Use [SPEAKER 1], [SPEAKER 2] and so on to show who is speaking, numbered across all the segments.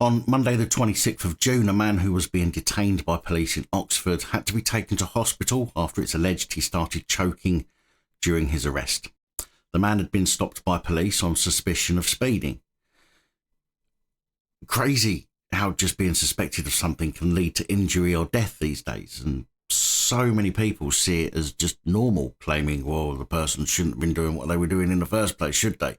[SPEAKER 1] On Monday the 26th of June, a man who was being detained by police in Oxford had to be taken to hospital after it's alleged he started choking during his arrest. The man had been stopped by police on suspicion of speeding. Crazy how just being suspected of something can lead to injury or death these days, and so many people see it as just normal, claiming, well, the person shouldn't have been doing what they were doing in the first place, should they?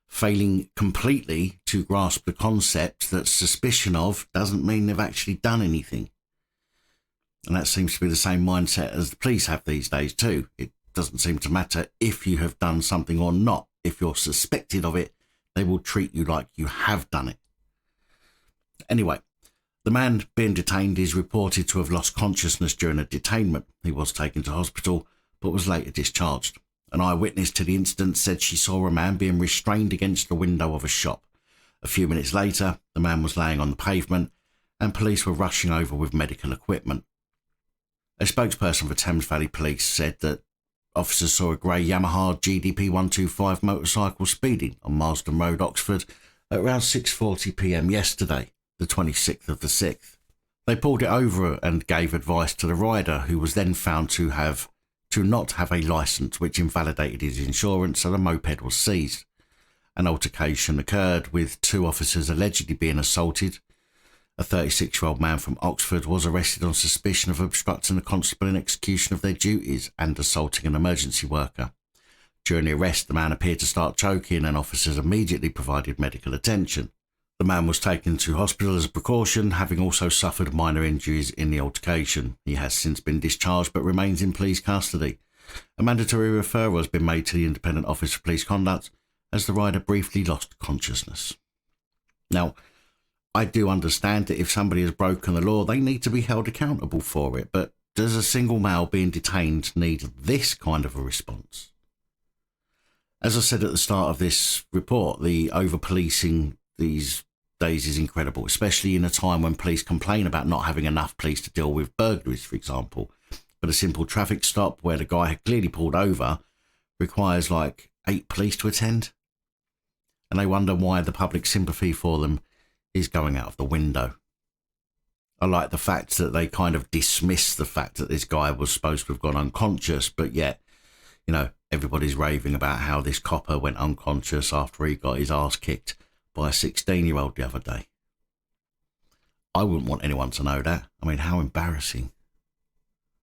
[SPEAKER 1] Failing completely to grasp the concept that suspicion of doesn't mean they've actually done anything. And that seems to be the same mindset as the police have these days too. It doesn't seem to matter if you have done something or not. If you're suspected of it, they will treat you like you have done it. Anyway, the man being detained is reported to have lost consciousness during a detainment. He was taken to hospital, but was later discharged. An eyewitness to the incident said she saw a man being restrained against the window of a shop. A few minutes later, the man was laying on the pavement and police were rushing over with medical equipment. A spokesperson for Thames Valley Police said that officers saw a grey Yamaha GDP 125 motorcycle speeding on Marsden Road, Oxford, at around 6:40 p.m. yesterday, the 26th of the 6th. They pulled it over and gave advice to the rider, who was then found to not have a licence, which invalidated his insurance, so the moped was seized. An altercation occurred with two officers allegedly being assaulted. A 36-year-old man from Oxford was arrested on suspicion of obstructing the constable in execution of their duties and assaulting an emergency worker. During the arrest, the man appeared to start choking and officers immediately provided medical attention. The man was taken to hospital as a precaution, having also suffered minor injuries in the altercation. He has since been discharged but remains in police custody. A mandatory referral has been made to the Independent Office for Police Conduct as the rider briefly lost consciousness. Now, I do understand that if somebody has broken the law, they need to be held accountable for it, but does a single male being detained need this kind of a response? As I said at the start of this report, the over-policing these days is incredible, especially in a time when police complain about not having enough police to deal with burglaries, for example. But a simple traffic stop where the guy had clearly pulled over requires like 8 police to attend. And they wonder why the public sympathy for them is going out of the window. I like the fact that they kind of dismiss the fact that this guy was supposed to have gone unconscious, but yet, everybody's raving about how this copper went unconscious after he got his arse kicked by a 16-year-old the other day. I wouldn't want anyone to know that. I mean, how embarrassing.